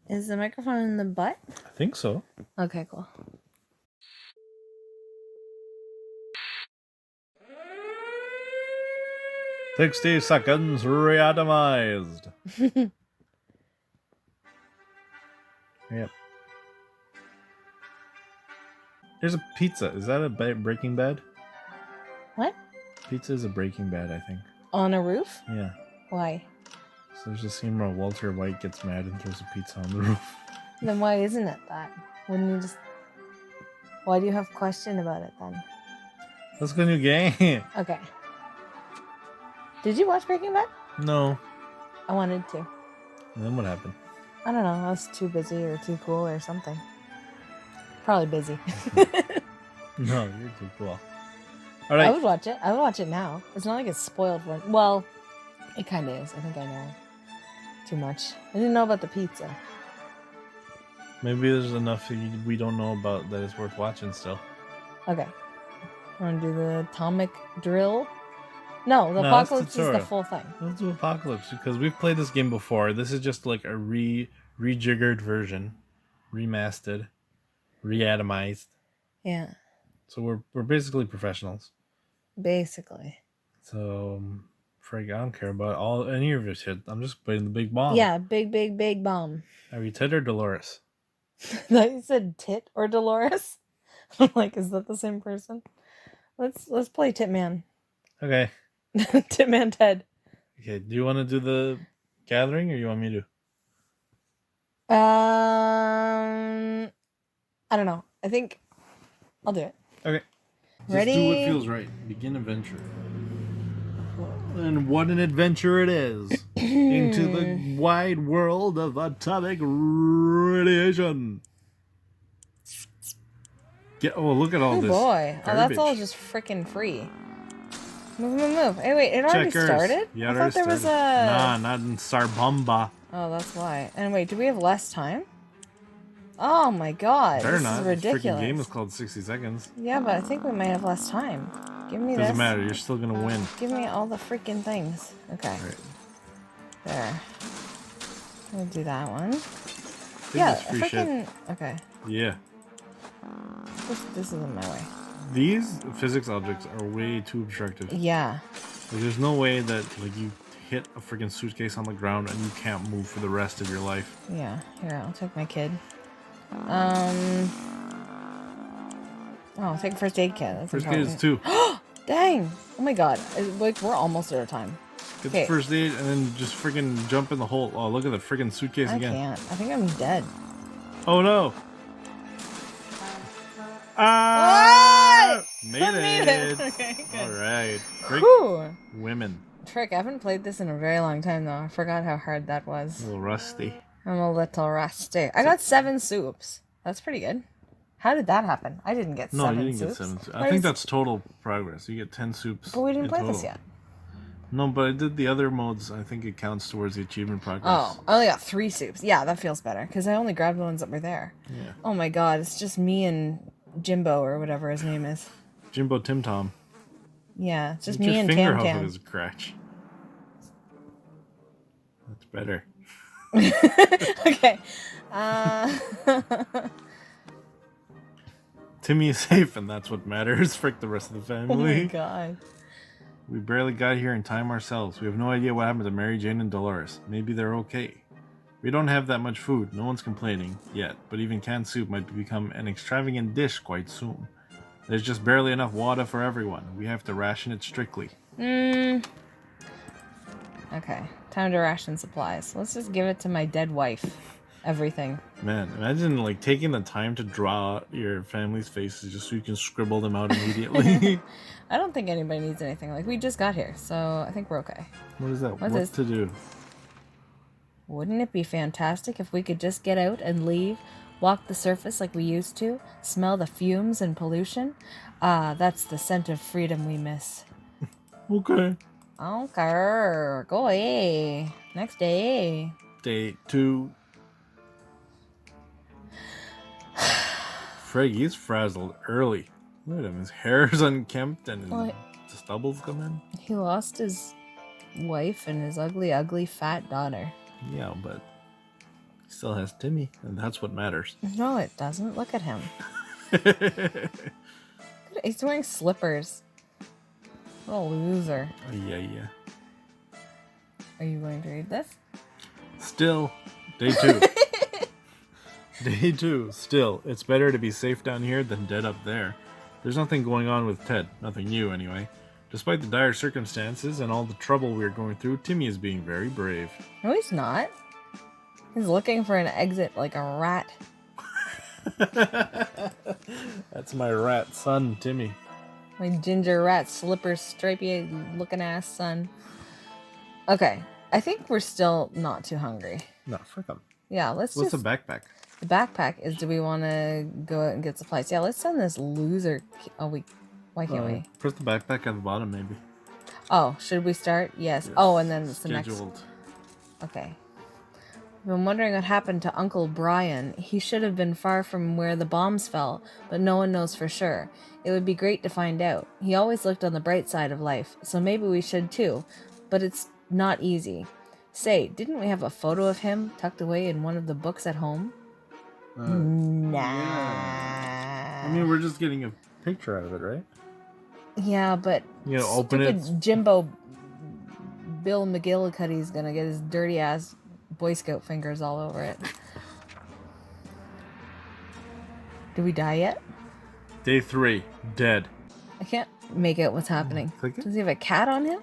Is the microphone in the butt? I think so. Okay, cool. Seconds Reatomized. Yep. There's a pizza. Is that a Breaking Bad? What? Pizza is a Breaking Bad, I think. On a roof? Yeah. Why? So there's a scene where Walter White gets mad and throws a pizza on the roof. Then why isn't it that? Wouldn't you just... Why do you have a question about it then? Let's go new game. Okay. Did you watch Breaking Bad? No. I wanted to. And then what happened? I don't know. I was too busy or too cool or something. Probably busy. No, you're too cool. All right. I would watch it. I would watch it now. It's not like it's spoiled for... Well, it kind of is. I think I know too much. I didn't know about the pizza. Maybe there's enough we don't know about that it's worth watching still. Okay. Want to do the atomic drill? No, the apocalypse is the full thing. Let's do apocalypse because we've played this game before. This is just like a rejiggered version, remastered, reatomized. Yeah. So we're basically professionals. Basically. So, frig, I don't care about any of your shit. I'm just playing the big bomb. Yeah, big bomb. Are you Tit or Dolores? That you said Tit or Dolores? I'm like, is that the same person? Let's play Titman. Okay. Titman Ted. Okay, do you want to do the gathering or you want me to? I don't know. I think I'll do it. Okay. Ready? Just do what feels right. Begin adventure. And what an adventure it is into the wide world of atomic radiation. Look at all this. Oh boy. Garbage. Oh, that's all just freaking free. Move. Hey, wait, it already started? Yeah, I thought there was a... Nah, not in Tsar Bomba. Oh, that's why. And wait, do we have less time? Oh my god, this is ridiculous. The freaking game is called 60 seconds. Yeah, but I think we might have less time. Give me this. Doesn't matter, you're still gonna win. Give me all the freaking things. Okay. Right. There. We'll do that one. Yeah, freaking... Okay. Yeah. This isn't my way. These physics objects are way too obstructive. Yeah. Like, there's no way that you hit a freaking suitcase on the ground and you can't move for the rest of your life. Yeah. Here, I'll take my kid. Oh, take a first aid kit. That's first aid is 2. Dang! Oh my god. Like, we're almost out of time. Get the first aid and then just freaking jump in the hole. Oh, look at the freaking suitcase again. I can't. I think I'm dead. Oh no! Ah! Made it! Okay, good. Alright. Whew. Women. Trick, I haven't played this in a very long time though. I forgot how hard that was. A little rusty. I'm a little rusty. I got 7 soups. That's pretty good. How did that happen? I didn't get 7 soups. No, you didn't get 7 soups. I think that's total progress. You get 10 soups. But we didn't play this yet. No, but I did the other modes. I think it counts towards the achievement progress. Oh, I only got 3 soups. Yeah, that feels better. Because I only grabbed the ones that were there. Yeah. Oh my god, it's just me and Jimbo or whatever his name is. Jimbo Tim Tom. Yeah, it's just me and Tam Tam. Your finger his crotch. That's better. Okay. Timmy is safe, and that's what matters. Frick the rest of the family. Oh my god. We barely got here in time ourselves. We have no idea what happened to Mary Jane and Dolores. Maybe they're okay. We don't have that much food. No one's complaining yet, but even canned soup might become an extravagant dish quite soon. There's just barely enough water for everyone. We have to ration it strictly. Okay. Time to ration supplies. Let's just give it to my dead wife. Everything. Man, imagine taking the time to draw your family's faces just so you can scribble them out immediately. I don't think anybody needs anything. Like, we just got here, so I think we're okay. What is that? What's to do? Wouldn't it be fantastic if we could just get out and leave, walk the surface like we used to, smell the fumes and pollution? That's the scent of freedom we miss. Okay. Okay, go away. Next day. Day 2. Frig, he's frazzled early. Look at him. His hair's unkempt and his stubble's come in. He lost his wife and his ugly, ugly, fat daughter. Yeah, but Still has Timmy, and that's what matters. No, it doesn't. Look at him. He's wearing slippers. What a loser. Yeah. Are you going to read this? Still, day 2. Day 2. Still, it's better to be safe down here than dead up there. There's nothing going on with Ted. Nothing new, anyway. Despite the dire circumstances and all the trouble we're going through, Timmy is being very brave. No, he's not. He's looking for an exit like a rat. That's my rat son, Timmy. My ginger rat slipper stripy looking ass son. Okay, I think we're still not too hungry. No, frick 'em. Yeah, What's the backpack? The backpack is, do we want to go out and get supplies? Yeah, let's send this loser. Why can't we? Press the backpack at the bottom, maybe. Oh, should we start? Yes. Oh, and then it's the Scheduled. next. Okay. I've been wondering what happened to Uncle Brian. He should have been far from where the bombs fell, but no one knows for sure. It would be great to find out. He always looked on the bright side of life, so maybe we should too. But it's not easy. Say, didn't we have a photo of him tucked away in one of the books at home? Nah. Yeah. I mean, we're just getting a picture out of it, right? Yeah, but you know, open it. Jimbo Bill McGillicuddy's gonna get his dirty ass Boy Scout fingers all over it. Did we die yet? Day 3, dead. I can't make out what's happening. Click it. Does he have a cat on him?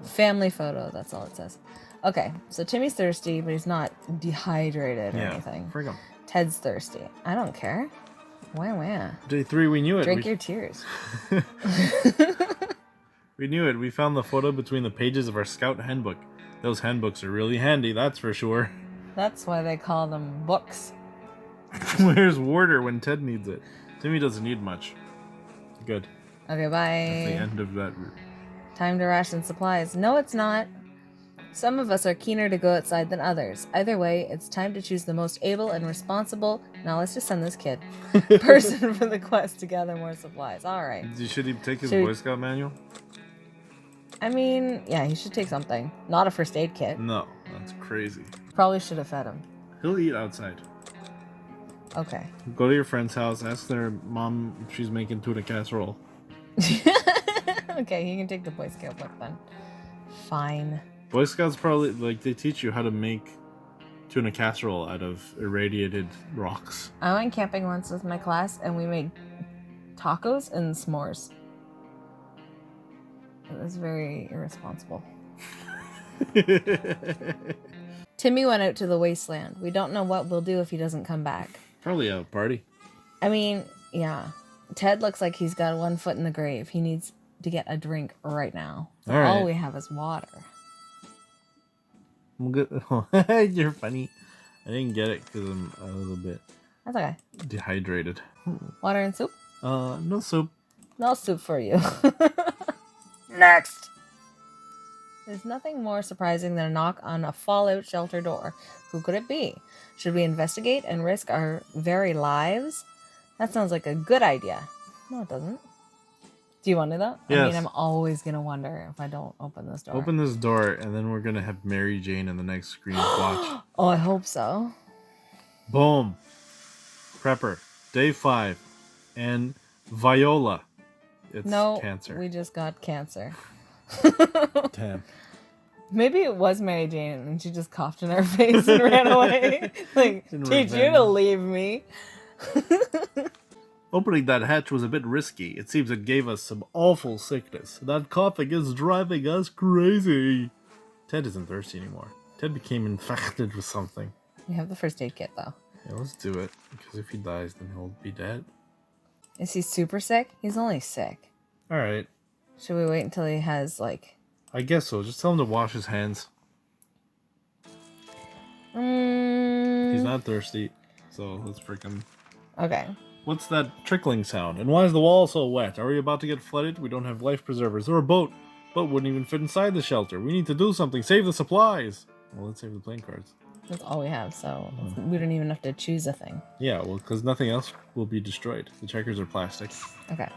Family photo, that's all it says. Okay, so Timmy's thirsty, but he's not dehydrated or anything. Frig 'em. Ted's thirsty. I don't care. Wah. Day 3, we knew it. Drink your tears. We knew it. We found the photo between the pages of our scout handbook. Those handbooks are really handy, that's for sure. That's why they call them books. Where's Warder when Ted needs it? Timmy doesn't need much. Good. Okay, bye. That's the end of that route. Time to ration supplies. No, it's not. Some of us are keener to go outside than others. Either way, it's time to choose the most able and responsible. Now let's just send this kid. Person for the quest to gather more supplies. All right. Should he take his Boy Scout manual? I mean, yeah, he should take something. Not a first aid kit. No, that's crazy. Probably should have fed him. He'll eat outside. Okay. Go to your friend's house, ask their mom if she's making tuna casserole. Okay, he can take the Boy Scout book then. Fine. Boy Scouts probably, like, they teach you how to make tuna casserole out of irradiated rocks. I went camping once with my class and we made tacos and s'mores. It was very irresponsible. Timmy went out to the wasteland. We don't know what we'll do if he doesn't come back. Probably a party. I mean, yeah. Ted looks like he's got one foot in the grave. He needs to get a drink right now. All we have is water. I'm good. You're funny. I didn't get it because I'm a little bit That's okay. dehydrated. Water and soup? No soup. No soup for you. Next! There's nothing more surprising than a knock on a fallout shelter door. Who could it be? Should we investigate and risk our very lives? That sounds like a good idea. No, it doesn't. Do you want to do that? Yes. I mean, I'm always going to wonder if I don't open this door. Open this door, and then we're going to have Mary Jane in the next screen watch. Oh, I hope so. Boom. Prepper. Day 5. And Viola. It's cancer. We just got cancer. Damn. Maybe it was Mary Jane and she just coughed in our face and ran away. Like, teach you to leave me. Opening that hatch was a bit risky. It seems it gave us some awful sickness. That coughing is driving us crazy. Ted isn't thirsty anymore. Ted became infected with something. We have the first aid kit, though. Yeah, let's do it. Because if he dies, then he'll be dead. Is he super sick? He's only sick. Alright. Should we wait until he has, like... I guess so. Just tell him to wash his hands. He's not thirsty. So let's freaking... Okay. What's that trickling sound? And why is the wall so wet? Are we about to get flooded? We don't have life preservers or a boat. Boat wouldn't even fit inside the shelter. We need to do something. Save the supplies. Well, let's save the playing cards. That's all we have, so we don't even have to choose a thing. Yeah, well, because nothing else will be destroyed. The checkers are plastic. Okay.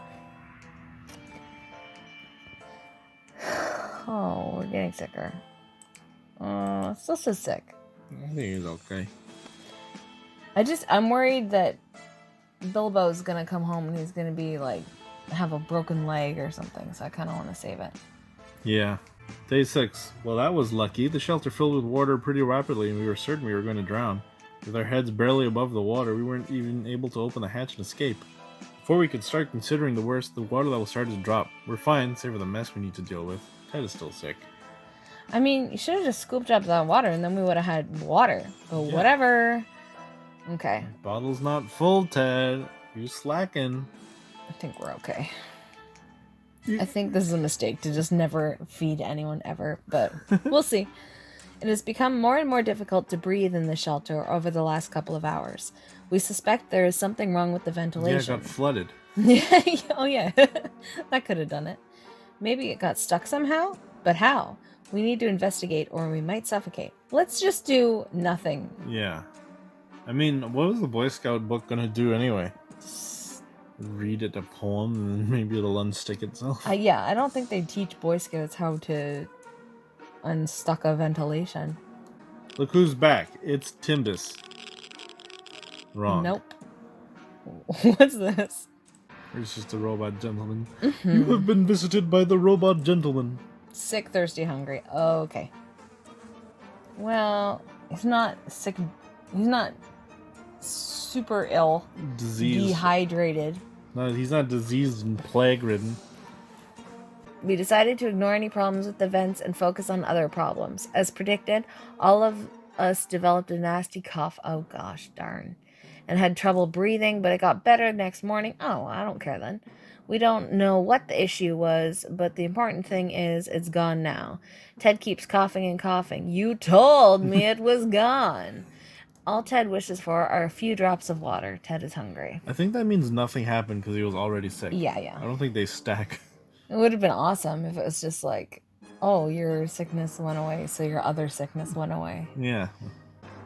Oh, we're getting sicker. Still so sick. I think he's okay. I'm worried that Bilbo's gonna come home and he's gonna be like, have a broken leg or something, so I kind of want to save it. Yeah. Day 6. Well, that was lucky. The shelter filled with water pretty rapidly, and we were certain we were going to drown. With our heads barely above the water, we weren't even able to open the hatch and escape. Before we could start considering the worst, the water level started to drop. We're fine, save for the mess we need to deal with. Ted is still sick. I mean, you should have just scooped up that water and then we would have had water. But whatever. Okay. Bottle's not full, Ted. You're slacking. I think we're okay. I think this is a mistake to just never feed anyone ever, but we'll see. It has become more and more difficult to breathe in the shelter over the last couple of hours. We suspect there is something wrong with the ventilation. Yeah, it got flooded. Oh yeah, that could have done it. Maybe it got stuck somehow, but how? We need to investigate or we might suffocate. Let's just do nothing. Yeah. I mean, what was the Boy Scout book gonna do anyway? Read it a poem and maybe it'll unstick itself. Yeah, I don't think they teach Boy Scouts how to unstuck a ventilation. Look who's back. It's Timbus. Wrong. Nope. What's this? It's just a robot gentleman. You have been visited by the robot gentleman. Sick, thirsty, hungry. Okay. Well, he's not sick. He's not super ill. Diseased. Dehydrated. No, he's not diseased and plague-ridden. We decided to ignore any problems with the vents and focus on other problems. As predicted, all of us developed a nasty cough. Oh gosh, darn. And had trouble breathing, but it got better next morning. Oh, I don't care then. We don't know what the issue was, but the important thing is it's gone now. Ted keeps coughing and coughing. You told me it was gone. All Ted wishes for are a few drops of water. Ted is hungry. I think that means nothing happened because he was already sick. Yeah. I don't think they stack. It would have been awesome if it was just like, oh, your sickness went away, so your other sickness went away. Yeah.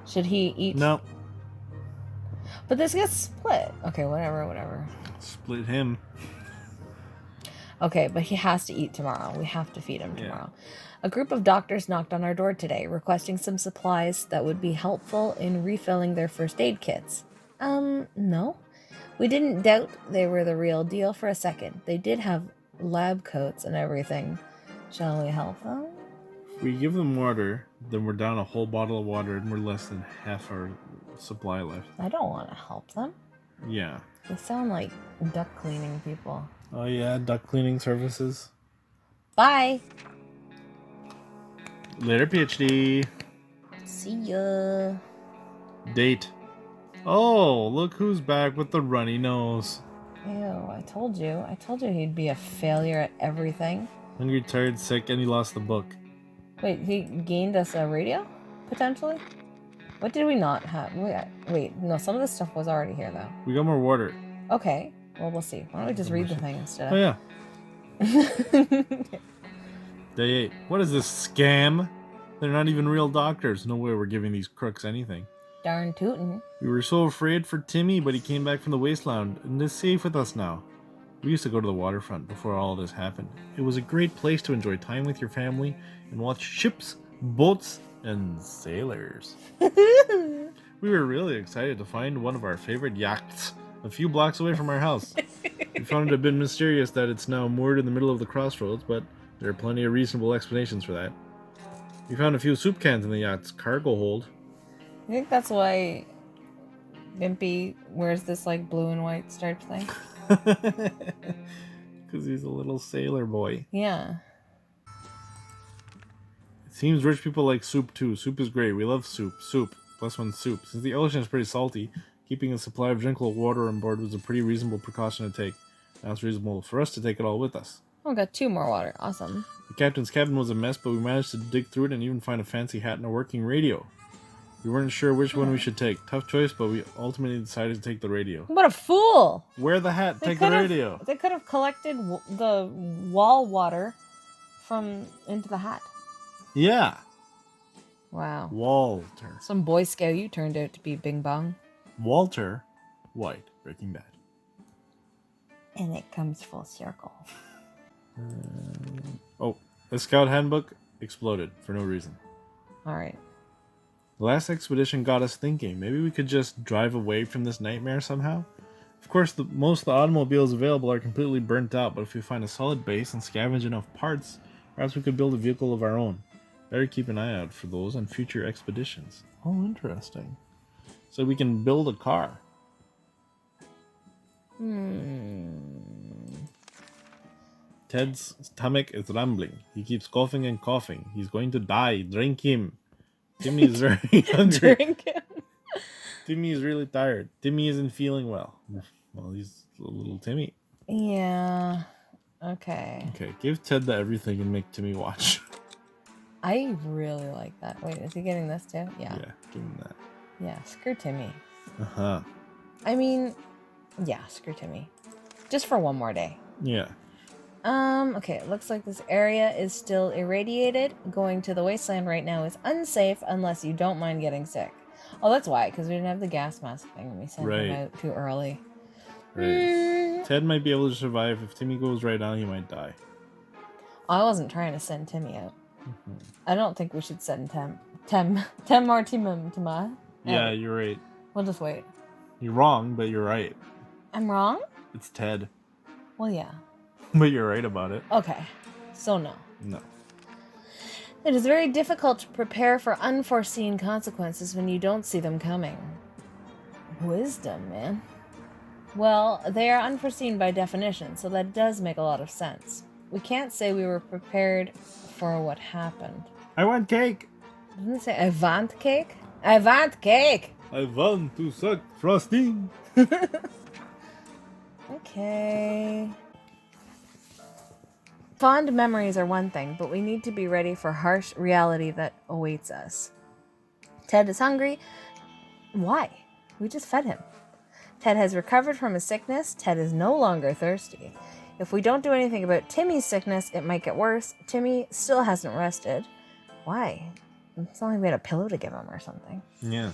Should he eat? No. But this gets split. Okay, whatever. Split him. Okay, but he has to eat tomorrow. We have to feed him tomorrow. A group of doctors knocked on our door today, requesting some supplies that would be helpful in refilling their first aid kits. No. We didn't doubt they were the real deal for a second. They did have lab coats and everything. Shall we help them? If we give them water, then we're down a whole bottle of water and we're less than half our supply left. I don't want to help them. Yeah. They sound like duck cleaning people. Oh yeah, duck cleaning services. Bye! Later, PhD. See ya! Date. Oh, look who's back with the runny nose. Ew, I told you he'd be a failure at everything. Hungry, tired, sick, and he lost the book. Wait, he gained us a radio? Potentially? What did we not have? Wait, no, some of this stuff was already here, though. We got more water. Okay, well, we'll see. Why don't we just read the thing instead? Oh, yeah. Day 8. What is this, scam? They're not even real doctors. No way we're giving these crooks anything. Darn tootin'. We were so afraid for Timmy, but he came back from the wasteland and is safe with us now. We used to go to the waterfront before all this happened. It was a great place to enjoy time with your family and watch ships, boats, and sailors. We were really excited to find one of our favorite yachts a few blocks away from our house. We found it a bit mysterious that it's now moored in the middle of the crossroads, but there are plenty of reasonable explanations for that. We found a few soup cans in the yacht's cargo hold. I think that's why Bimpy wears this like blue and white striped thing. Because he's a little sailor boy. Yeah. It seems rich people like soup too. Soup is great. We love soup. Soup. Plus one soup. Since the ocean is pretty salty, keeping a supply of drinkable water on board was a pretty reasonable precaution to take. Now it's reasonable for us to take it all with us. Oh, we got 2 more water. Awesome. The captain's cabin was a mess, but we managed to dig through it and even find a fancy hat and a working radio. We weren't sure which one we should take. Tough choice, but we ultimately decided to take the radio. What a fool! Wear the hat, take the radio. They could have collected the wall water from into the hat. Yeah. Wow. Walter. Some Boy Scout you turned out to be Bing Bong. Walter White, Breaking Bad. And it comes full circle. The scout handbook exploded for no reason. Alright. The last expedition got us thinking. Maybe we could just drive away from this nightmare somehow? Of course, most of the automobiles available are completely burnt out, but if we find a solid base and scavenge enough parts, perhaps we could build a vehicle of our own. Better keep an eye out for those on future expeditions. Oh, interesting. So we can build a car. Ted's stomach is rumbling. He keeps coughing and coughing. He's going to die. Drink him. Timmy is very hungry. Drink him. Timmy is really tired. Timmy isn't feeling well. Well, he's a little Timmy. Yeah. Okay. Okay, give Ted the everything and make Timmy watch. I really like that. Wait, is he getting this too? Yeah. Yeah, give him that. Yeah, screw Timmy. Uh-huh. I mean, yeah, screw Timmy. Just for one more day. Yeah. Okay, it looks like this area is still irradiated. Going to the wasteland right now is unsafe unless you don't mind getting sick. Oh, that's why, because we didn't have the gas mask thing and we sent him out too early. Right. Ted might be able to survive. If Timmy goes right now, he might die. I wasn't trying to send Timmy out. I don't think we should send Tem more Timma. Yeah, you're right. We'll just wait. You're wrong, but you're right. I'm wrong? It's Ted. Well, yeah. But you're right about it. Okay. So no. No. It is very difficult to prepare for unforeseen consequences when you don't see them coming. Wisdom, man. Well, they are unforeseen by definition, so that does make a lot of sense. We can't say we were prepared for what happened. I want cake! Didn't it say, I want cake? I want cake! I want to suck frosting! Okay. Fond memories are one thing, but we need to be ready for harsh reality that awaits us. Ted is hungry. Why? We just fed him. Ted has recovered from his sickness. Ted is no longer thirsty. If we don't do anything about Timmy's sickness, it might get worse. Timmy still hasn't rested. Why? It's not like we had a pillow to give him or something. Yeah.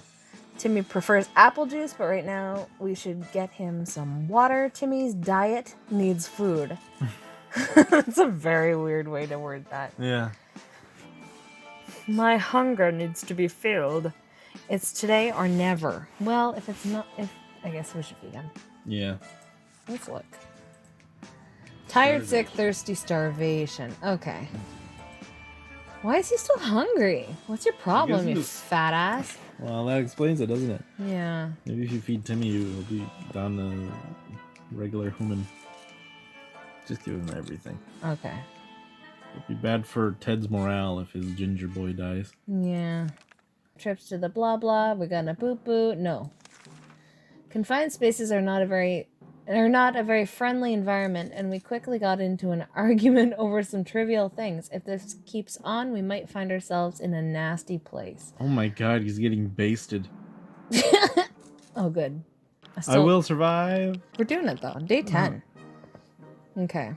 Timmy prefers apple juice, but right now we should get him some water. Timmy's diet needs food. That's a very weird way to word that. Yeah. My hunger needs to be filled. It's today or never. Well, if it's not, I guess we should feed him. Yeah. Let's look. Tired, sick, thirsty, starvation. Okay. Why is he still hungry? What's your problem, you fat ass? Well, that explains it, doesn't it? Yeah. Maybe if you feed Timmy, he'll be down to regular human. Just give him everything. Okay. It'd be bad for Ted's morale if his ginger boy dies. Yeah. Trips to the blah blah. We're gonna boop boop. No. Confined spaces are not a very friendly environment, and we quickly got into an argument over some trivial things. If this keeps on, we might find ourselves in a nasty place. Oh my god, he's getting basted. Oh, good. I will survive. We're doing it, though. Day 10. Okay.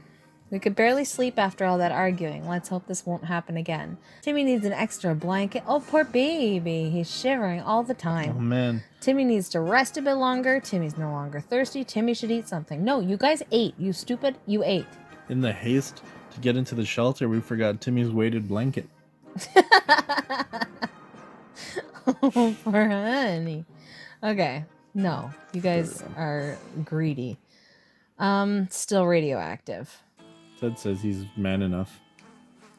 We could barely sleep after all that arguing. Let's hope this won't happen again. Timmy needs an extra blanket. Oh, poor baby. He's shivering all the time. Oh, man. Timmy needs to rest a bit longer. Timmy's no longer thirsty. Timmy should eat something. No, you guys ate. You stupid. You ate. In the haste to get into the shelter, we forgot Timmy's weighted blanket. Oh, poor honey. Okay. No, you guys are greedy. Still radioactive. Ted says he's man enough.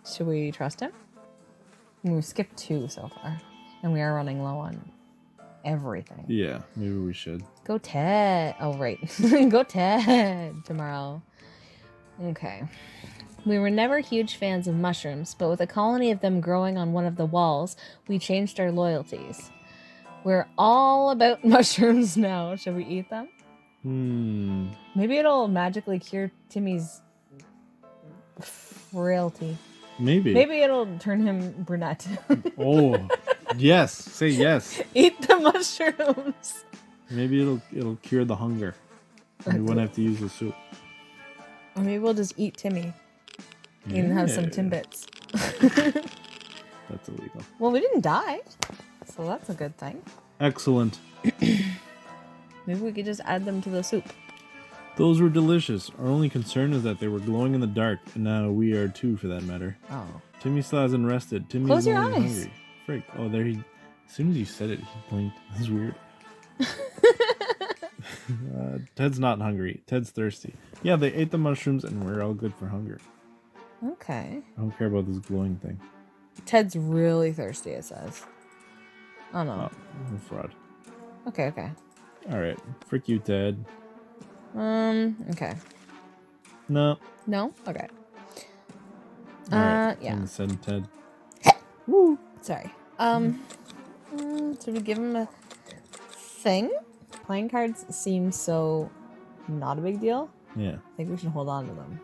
Should we trust him? We've skipped 2 so far. And we are running low on everything. Yeah, maybe we should. Go Ted. Oh, right. Go Ted tomorrow. Okay. We were never huge fans of mushrooms, but with a colony of them growing on one of the walls, we changed our loyalties. We're all about mushrooms now. Should we eat them? Maybe it'll magically cure Timmy's frailty. Maybe it'll turn him brunette. Oh, yes. Say yes. Eat the mushrooms. Maybe it'll cure the hunger. And we won't have to use the soup. Or maybe we'll just eat Timmy. And have some Timbits. That's illegal. Well, we didn't die. So that's a good thing. Excellent. Maybe we could just add them to the soup. Those were delicious. Our only concern is that they were glowing in the dark, and now we are too, for that matter. Oh. Timmy still hasn't rested. Timmy's Close your only eyes. hungry. Frick. Oh, there he As soon as you said it, he blinked. That's weird. Ted's not hungry. Ted's thirsty. Yeah, they ate the mushrooms and we're all good for hunger. Okay. I don't care about this glowing thing. Ted's really thirsty, it says. Oh, no. Oh, I'm a fraud. Okay. Alright. Frick you, Ted. Okay. No. No? Okay. Alright. Yeah. Send Ted. Woo! Sorry. Should we give him a thing? Playing cards seem so not a big deal. Yeah. I think we should hold on to them.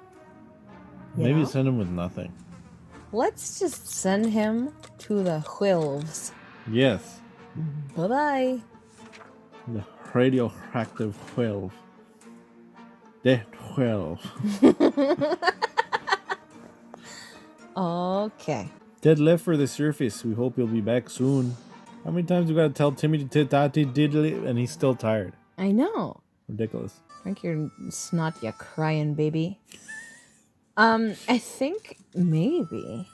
Maybe send him with nothing. Let's just send him to the Whilves. Yes. Bye-bye. The radioactive 12. The 12. Okay. Ted left for the surface. We hope he'll be back soon. How many times we gotta tell Timmy to tati diddly and he's still tired? I know. Ridiculous. Drink your snot, you crying baby. I think maybe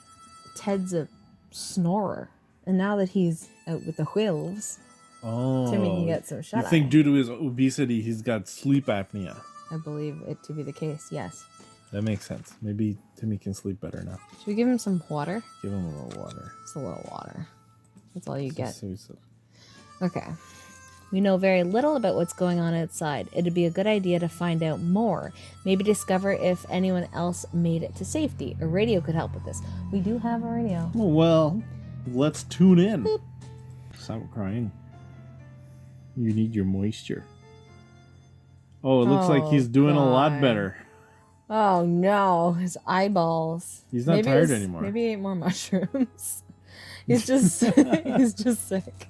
Ted's a snorer. And now that he's out with the Whilves, Timmy can get some shut-eye. You think due to his obesity, he's got sleep apnea? I believe it to be the case, yes. That makes sense. Maybe Timmy can sleep better now. Should we give him some water? Give him a little water. Just a little water. That's all you get. So Okay. We know very little about what's going on outside. It'd be a good idea to find out more. Maybe discover if anyone else made it to safety. A radio could help with this. We do have a radio. Well, let's tune in. Boop. Stop crying. You need your moisture. Oh, it looks like he's doing a lot better. Oh no, his eyeballs. He's not tired anymore. Maybe he ate more mushrooms. He's just sick.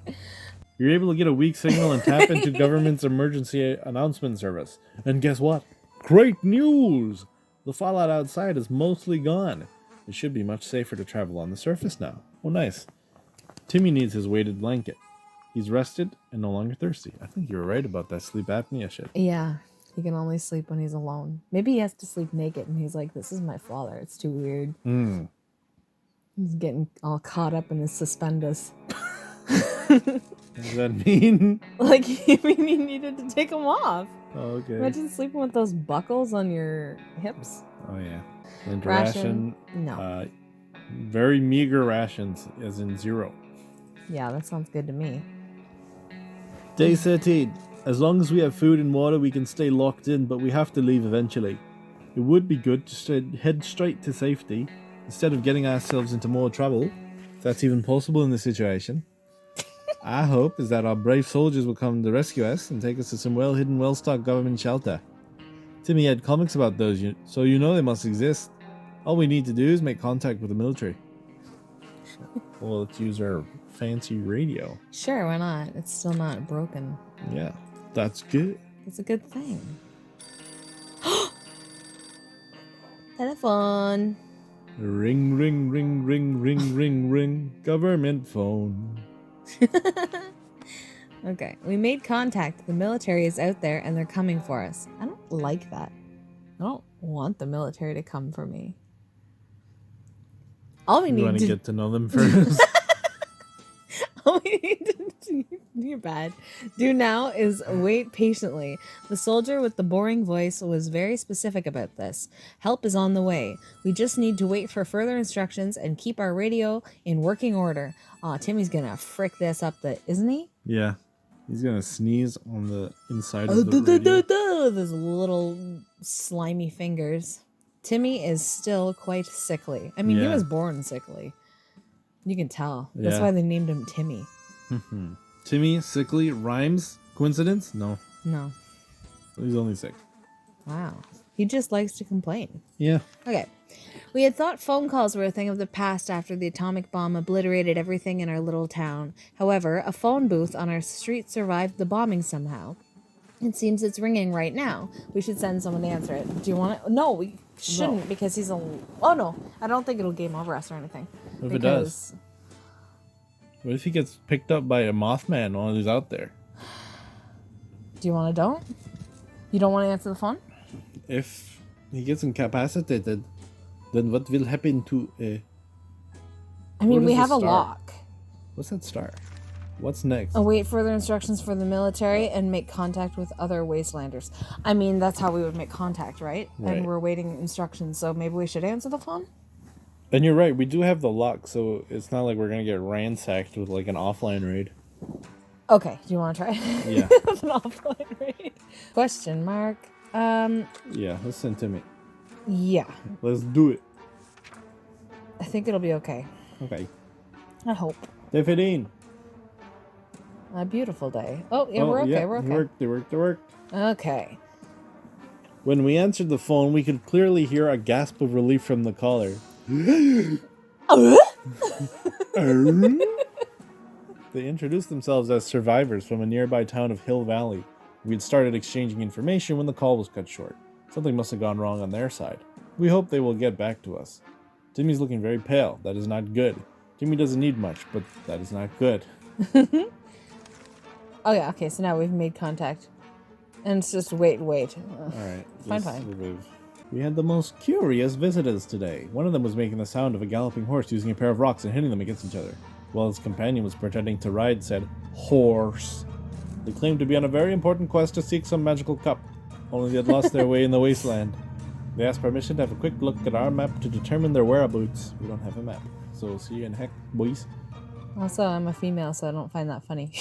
You're able to get a weak signal and tap into government's emergency announcement service. And guess what? Great news! The fallout outside is mostly gone. It should be much safer to travel on the surface now. Oh, nice. Timmy needs his weighted blanket. He's rested and no longer thirsty. I think you were right about that sleep apnea shit. Yeah, he can only sleep when he's alone. Maybe he has to sleep naked and he's like, this is my father. It's too weird. He's getting all caught up in his suspenders. What does that mean? Like, he needed to take them off. Oh, okay. Imagine sleeping with those buckles on your hips. Oh, yeah. And Ration? No. Very meager rations, as in 0. Yeah, that sounds good to me. Day 13. As long as we have food and water, we can stay locked in, but we have to leave eventually. It would be good to head straight to safety, instead of getting ourselves into more trouble, if that's even possible in this situation. Our hope is that our brave soldiers will come to rescue us and take us to some well-hidden, well-stocked government shelter. Timmy had comics about those, so you know they must exist. All we need to do is make contact with the military. Well, let's use our fancy radio. Sure, why not? It's still not broken. Yeah, that's good. It's a good thing. Telephone. Ring, ring, ring, ring, ring, ring, ring. Government phone. Okay, we made contact. The military is out there and they're coming for us. I don't like that. I don't want the military to come for me. All we You want need to get to know them first? all we need to you're bad. Do now is wait patiently. The soldier with the boring voice was very specific about this. Help is on the way. We just need to wait for further instructions and keep our radio in working order. Aw, Timmy's gonna frick this up, isn't he? Yeah. He's going to sneeze on the inside of the radio. Those little slimy fingers. Timmy is still quite sickly. I mean, he was born sickly. You can tell. That's why they named him Timmy. Timmy, sickly, rhymes? Coincidence? No. No. He's only sick. Wow. He just likes to complain. Yeah. Okay. We had thought phone calls were a thing of the past after the atomic bomb obliterated everything in our little town. However, a phone booth on our street survived the bombing somehow. It seems it's ringing right now. We should send someone to answer it. Do you want it? No, we shouldn't because he's a... Oh, no. I don't think it'll game over us or anything. What if it does? What if he gets picked up by a Mothman while he's out there? Do you want to don't? You don't want to answer the phone? If he gets incapacitated, then what will happen to... I mean, we have a lock. What's that star? What's next? Await further instructions for the military and make contact with other wastelanders. I mean, that's how we would make contact, right? Right. And we're waiting instructions, so maybe we should answer the phone? And you're right, we do have the lock, so it's not like we're gonna get ransacked with like an offline raid. Okay, do you want to try? Yeah. With an offline raid. Question mark. Yeah, listen to me. Yeah. Let's do it. I think it'll be okay. Okay. I hope. Day 15. A beautiful day. Oh, yeah, we're okay, yeah, we're okay. It worked. Okay. When we answered the phone, we could clearly hear a gasp of relief from the caller. They introduced themselves as survivors from a nearby town of Hill Valley. We had started exchanging information when the call was cut short. Something must have gone wrong on their side. We hope they will get back to us. Timmy's looking very pale. That is not good. Timmy doesn't need much, but that is not good. Oh yeah, okay, so now we've made contact. And it's just wait. Alright. Fine. We had the most curious visitors today. One of them was making the sound of a galloping horse using a pair of rocks and hitting them against each other, while his companion was pretending to ride said horse. They claimed to be on a very important quest to seek some magical cup, only they had lost their way in the wasteland. They asked permission to have a quick look at our map to determine their whereabouts. We don't have a map, so see you in heck, boys. Also, I'm a female, so I don't find that funny.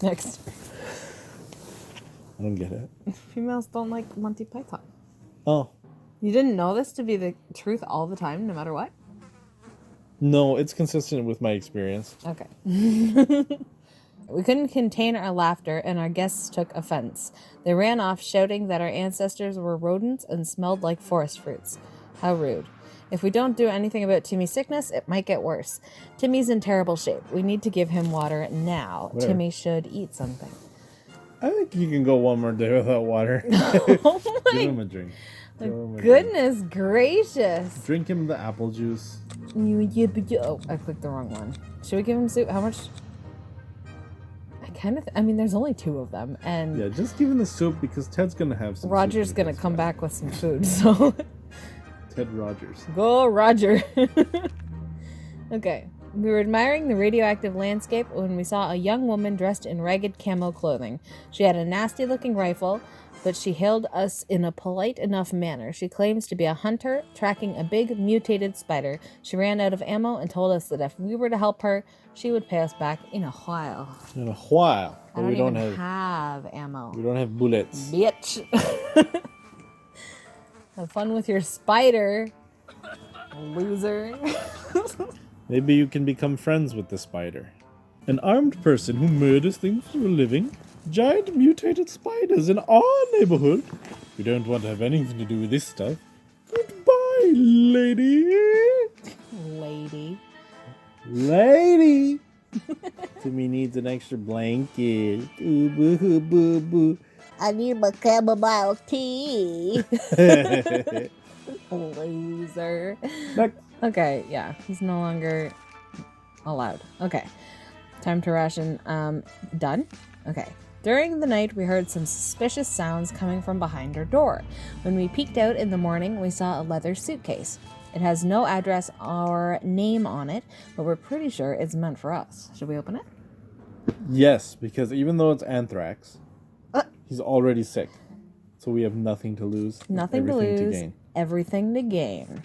Next. I don't get it. Females don't like Monty Python. Oh. You didn't know this to be the truth all the time, no matter what? No, it's consistent with my experience. Okay. We couldn't contain our laughter, and our guests took offense. They ran off, shouting that our ancestors were rodents and smelled like forest fruits. How rude. If we don't do anything about Timmy's sickness, it might get worse. Timmy's in terrible shape. We need to give him water now. Whatever. Timmy should eat something. I think you can go one more day without water. Oh my Give him a drink. goodness gracious. Drink him the apple juice. Oh, I clicked the wrong one. Should we give him soup? How much? I mean, there's only 2 of them, and Yeah, just give him the soup because Ted's gonna have some. Roger's soup gonna come back with some food, so Ted Rogers. go Roger. Okay. We were admiring the radioactive landscape when we saw a young woman dressed in ragged camo clothing. She had a nasty-looking rifle, but she hailed us in a polite enough manner. She claims to be a hunter, tracking a big, mutated spider. She ran out of ammo and told us that if we were to help her, she would pay us back in a while. In a while. I But don't we don't even have ammo. we don't have bullets. Bitch. Have fun with your spider, loser. Maybe you can become friends with the spider. An armed person who murders things for a living? Giant mutated spiders in our neighborhood? We don't want to have anything to do with this stuff. Goodbye, lady. Lady. Timmy needs an extra blanket. Ooh, boo, hoo, boo, boo. I need my chamomile tea. Loser. Next. Okay, yeah, he's no longer allowed. Okay, time to ration. Done? Okay. During the night, we heard some suspicious sounds coming from behind our door. When we peeked out in the morning, we saw a leather suitcase. It has no address or name on it, but we're pretty sure it's meant for us. Should we open it? Yes, because even though it's anthrax, he's already sick. So we have nothing to lose. Nothing to lose. Everything to gain.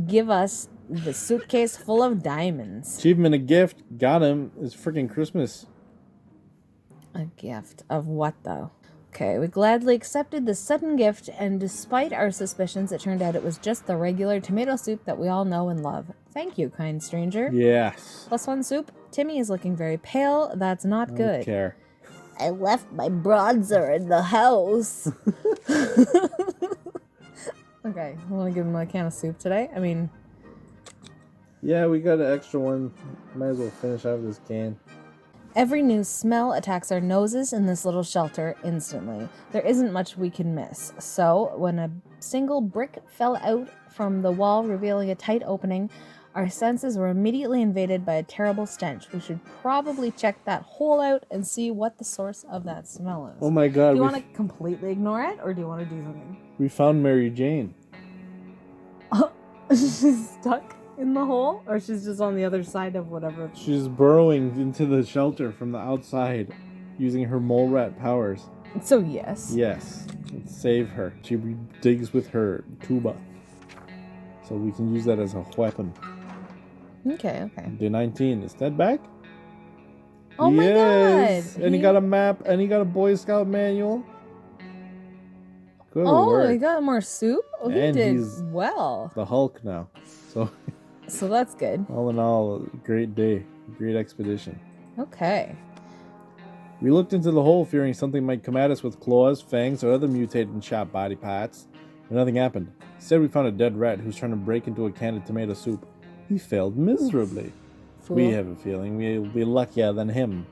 Give us the suitcase full of diamonds. Achievement, a gift. Got him. It's freaking Christmas. A gift of what, though? Okay, we gladly accepted the sudden gift, and despite our suspicions, it turned out it was just the regular tomato soup that we all know and love. Thank you, kind stranger. Yes. +1 soup. Timmy is looking very pale. That's not good. I don't care. I left my bronzer in the house. Okay, I want to give him a can of soup today. I mean... Yeah, we got an extra one. Might as well finish off this can. Every new smell attacks our noses in this little shelter instantly. There isn't much we can miss. So, when a single brick fell out from the wall, revealing a tight opening, our senses were immediately invaded by a terrible stench. We should probably check that hole out and see what the source of that smell is. Oh my god. Do you want to completely ignore it, or do you want to do something? We found Mary Jane. Oh, she's stuck? in the hole? Or she's just on the other side of whatever? She's burrowing into the shelter from the outside using her mole rat powers. So yes. Yes. Let's save her. She digs with her tuba. So we can use that as a weapon. Okay. Day 19. Is Ted back? Oh my god! And he got a map, and he got a Boy Scout manual. Good Oh, work. he got more soup? Oh, he And did he's well. the Hulk now. So that's good. all in all, a great day. Great expedition. Okay. We looked into the hole fearing something might come at us with claws, fangs, or other mutated and sharp body parts. But nothing happened. Instead, we found a dead rat who was trying to break into a can of tomato soup. He failed miserably. Fool. We have a feeling we'll be luckier than him.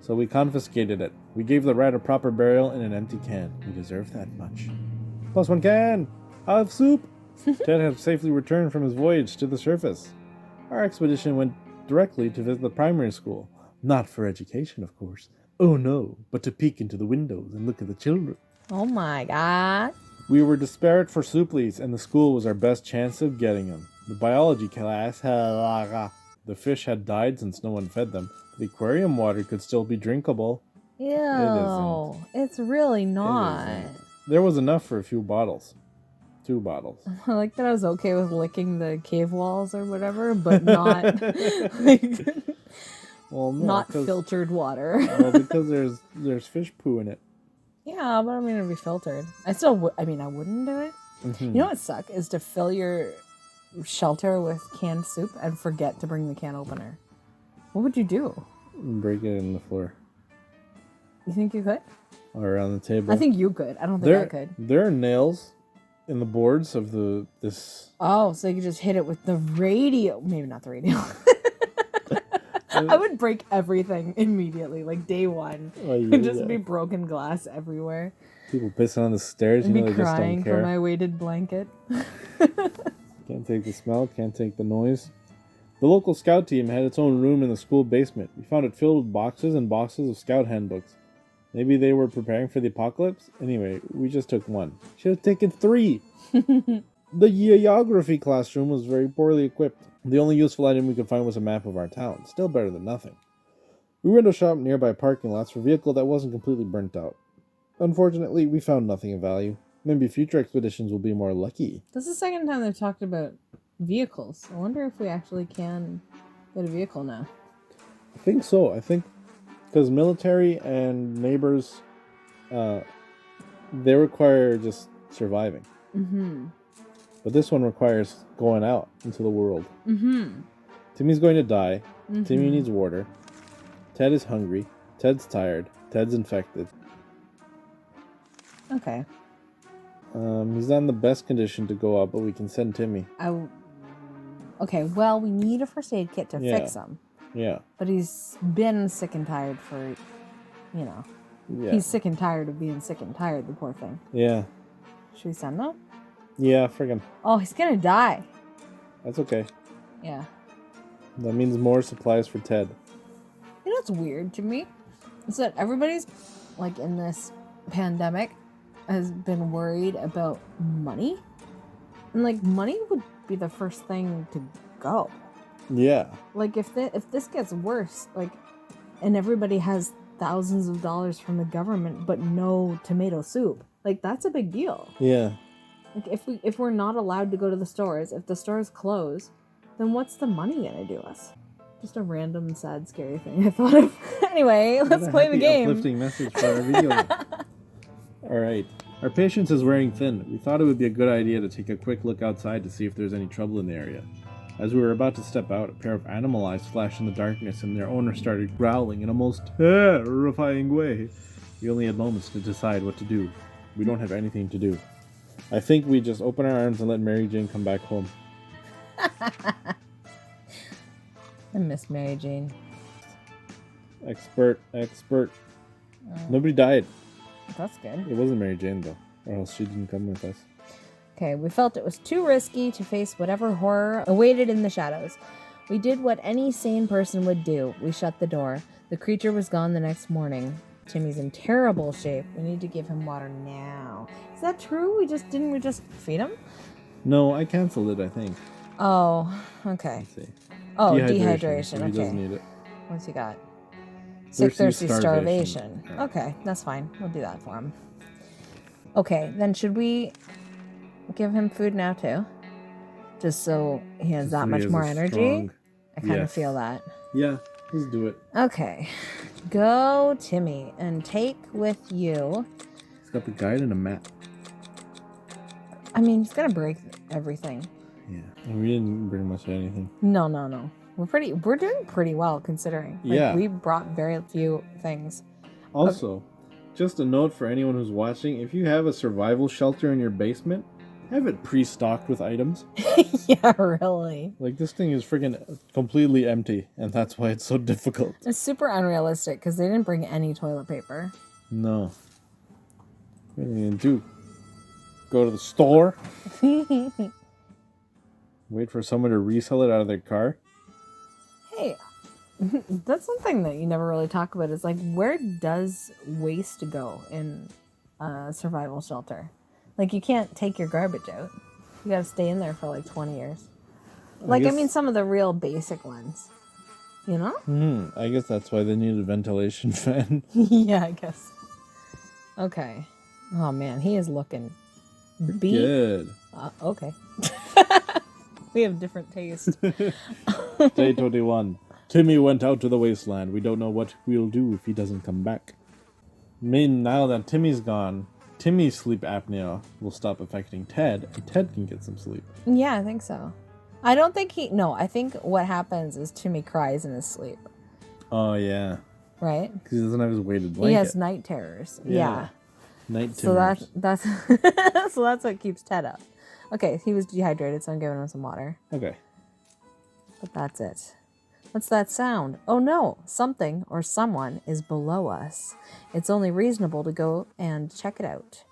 So we confiscated it. We gave the rat a proper burial in an empty can. He deserved that much. Plus one can! I'll have soup! Ted had safely returned from his voyage to the surface. Our expedition went directly to visit the primary school. Not for education, of course. Oh no, but to peek into the windows and look at the children. Oh my god. We were desperate for souplies, and the school was our best chance of getting them. The biology class the fish had died since no one fed them. The aquarium water could still be drinkable. Ew. It's really not. There was enough for a few bottles. 2 bottles. I like that I was okay with licking the cave walls or whatever, but not like Well, no, not filtered water. Well, because there's fish poo in it. Yeah, but I mean it'd be filtered. I wouldn't do it. Mm-hmm. You know what suck is to fill your shelter with canned soup and forget to bring the can opener. What would you do? Break it in the floor. You think you could? Or around the table. I think you could. I don't think I could. There are nails in the boards of this. Oh, so you could just hit it with the radio. Maybe not the radio. I would break everything immediately, like day one. It'd just be broken glass everywhere. People pissing on the stairs, and they be just don't crying care. for my weighted blanket. Can't take the smell, can't take the noise. The local scout team had its own room in the school basement. We found it filled with boxes and boxes of scout handbooks. Maybe they were preparing for the apocalypse? Anyway, we just took one. Should have taken 3! The geography classroom was very poorly equipped. The only useful item we could find was a map of our town. Still better than nothing. We window shopped nearby parking lots for a vehicle that wasn't completely burnt out. Unfortunately, we found nothing of value. Maybe future expeditions will be more lucky. This is the second time they've talked about vehicles. I wonder if we actually can get a vehicle now. I think so. I think because military and neighbors, they require just surviving. Mm-hmm. But this one requires going out into the world. Mm-hmm. Timmy's going to die. Mm-hmm. Timmy needs water. Ted is hungry. Ted's tired. Ted's infected. Okay. He's not in the best condition to go out, but we can send Timmy. Okay, well, we need a first aid kit to fix him. Yeah. But he's been sick and tired for, Yeah. He's sick and tired of being sick and tired, the poor thing. Yeah. Should we send him? Yeah, friggin'. Oh, he's gonna die. That's okay. Yeah. That means more supplies for Ted. You know what's weird to me? Is that everybody's, like, in this pandemic has been worried about money. And, like, money would be the first thing to go. Yeah. Like, if this gets worse, like, and everybody has thousands of dollars from the government but no tomato soup, like, that's a big deal. Yeah. Like, if we're not allowed to go to the stores, if the stores close, then what's the money gonna do us? Just a random, sad, scary thing I thought of. Anyway, let's play the game. Uplifting message for our video. Alright. Our patience is wearing thin. We thought it would be a good idea to take a quick look outside to see if there's any trouble in the area. As we were about to step out, a pair of animal eyes flashed in the darkness and their owner started growling in a most terrifying way. We only had moments to decide what to do. We don't have anything to do. I think we just open our arms and let Mary Jane come back home. I miss Mary Jane. Expert. Nobody died. That's good. It wasn't Mary Jane, though, or else she didn't come with us. Okay, we felt it was too risky to face whatever horror awaited in the shadows. We did what any sane person would do. We shut the door. The creature was gone the next morning. Timmy's in terrible shape. We need to give him water now. Is that true? Didn't we just feed him? No, I canceled it, I think. Oh, okay. Let's see. Oh, So dehydration. he does Okay. need it. What's he got? Sick, thirsty, starvation. Alright. Okay, that's fine. We'll do that for him. Okay, then should we give him food now too? Just so he has that much more energy? I kind of feel that. Yeah, let's do it. Okay. Go, Timmy, and take with you. It's got the guide and a map. I mean, he's gonna break everything. Yeah. And we didn't bring much of anything. No. We're doing pretty well considering. Like, Yeah. we brought very few things. Also, just a note for anyone who's watching, if you have a survival shelter in your basement, have it pre-stocked with items. Yeah, really. Like, this thing is freaking completely empty, and that's why it's so difficult. It's super unrealistic because they didn't bring any toilet paper. No. What are you gonna do? Go to the store? Wait for someone to resell it out of their car? Hey, that's something that you never really talk about is like, where does waste go in a survival shelter? Like, you can't take your garbage out. You gotta stay in there for like 20 years. Like, I mean, some of the real basic ones. You know? I guess that's why they need a ventilation fan. Yeah, I guess. Okay. Oh, man, he is looking Good. Okay. We have different taste. Day 21. Timmy went out to the wasteland. We don't know what we'll do if he doesn't come back. Now that Timmy's gone, Timmy's sleep apnea will stop affecting Ted, and Ted can get some sleep. Yeah, I think so. I don't think I think what happens is Timmy cries in his sleep. Oh, yeah. Right? Because he doesn't have his weighted blanket. He has night terrors. Yeah. Night So terrors. that's so that's what keeps Ted up. Okay, he was dehydrated, so I'm giving him some water. Okay. But that's it. What's that sound? Oh no, something or someone is below us. It's only reasonable to go and check it out.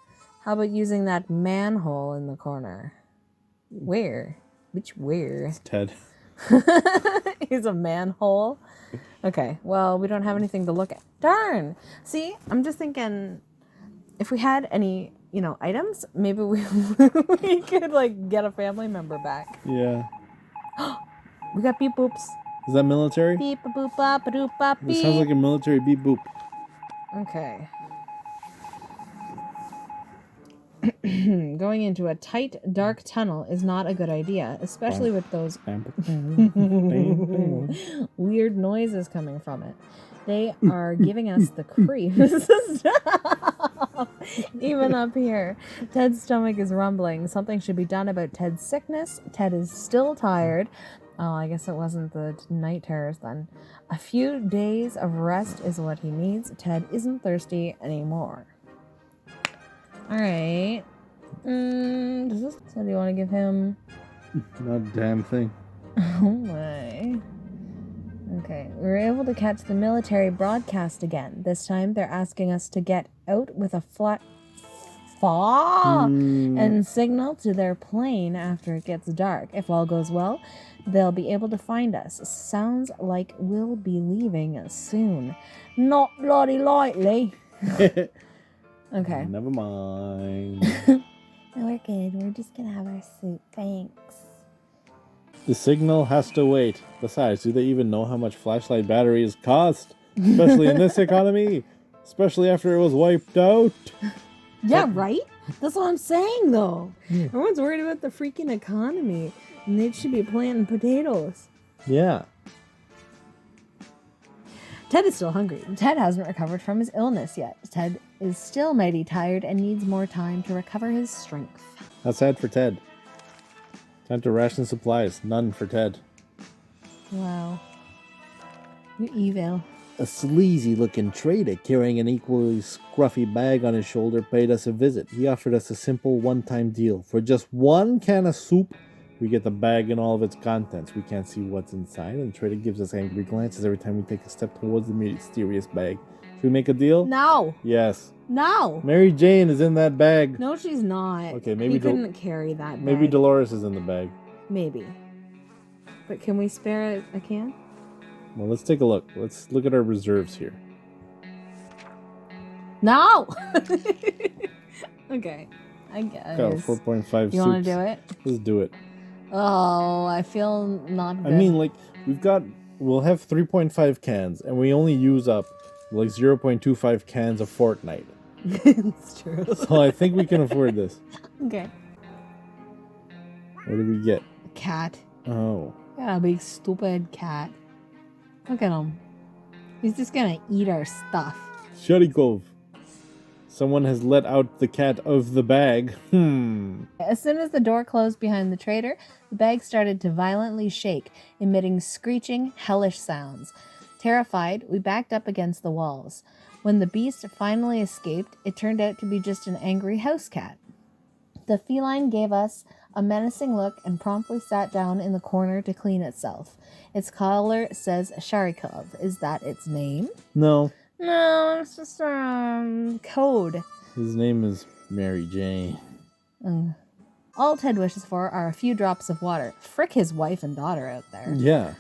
How about using that manhole in the corner? Where? Which where? It's Ted. He's a manhole. Okay, well, we don't have anything to look at. Darn! See, I'm just thinking if we had any, items, maybe we could, like, get a family member back. Yeah. We got beep boops. Is that military? Beep boop bop doop bop beep. This sounds like a military beep boop. Okay. Going into a tight, dark tunnel is not a good idea, especially with those weird noises coming from it. They are giving us the creeps. Even up here. Ted's stomach is rumbling. Something should be done about Ted's sickness. Ted is still tired. Oh, I guess it wasn't the night terrors then. A few days of rest is what he needs. Ted isn't thirsty anymore. Alright. So do you want to give him... Not a damn thing. Oh my. Okay, we were able to catch the military broadcast again. This time they're asking us to get out with a flat and signal to their plane after it gets dark. If all goes well, they'll be able to find us. Sounds like we'll be leaving soon. Not bloody lightly. Okay. Never mind. No, we're good. We're just gonna have our soup. Thanks. The signal has to wait. Besides, do they even know how much flashlight batteries cost? Especially in this economy. Especially after it was wiped out. Yeah, right? That's what I'm saying, though. Yeah. Everyone's worried about the freaking economy. And they should be planting potatoes. Yeah. Ted is still hungry. Ted hasn't recovered from his illness yet. Ted is still mighty tired and needs more time to recover his strength. That's sad for Ted. Time to ration supplies. None for Ted. Wow. You evil. A sleazy-looking trader carrying an equally scruffy bag on his shoulder paid us a visit. He offered us a simple one-time deal. For just one can of soup, we get the bag and all of its contents. We can't see what's inside, and the trader gives us angry glances every time we take a step towards the mysterious bag. Should we make a deal? No. Yes. No. Mary Jane is in that bag. No, she's not. Okay, maybe he couldn't carry that bag. Maybe Dolores is in the bag. Maybe. But can we spare a can? Well, let's take a look. Let's look at our reserves here. No! Okay. I guess. Got 4.5 You want to do it? Let's do it. Oh, I feel not good. I mean, like, we'll have 3.5 cans, and we only use up, like, 0.25 cans a fortnight. It's true. So I think we can afford this. Okay. What did we get? A cat. Oh. Yeah, a big stupid cat. Look at him. He's just gonna eat our stuff. Sharikov. Someone has let out the cat of the bag. As soon as the door closed behind the trader, the bag started to violently shake, emitting screeching, hellish sounds. Terrified, we backed up against the walls. When the beast finally escaped, it turned out to be just an angry house cat. The feline gave us a menacing look and promptly sat down in the corner to clean itself. Its collar says Sharikov. Is that its name? No. No, it's just code. His name is Mary Jane. All Ted wishes for are a few drops of water. Frick his wife and daughter out there. Yeah.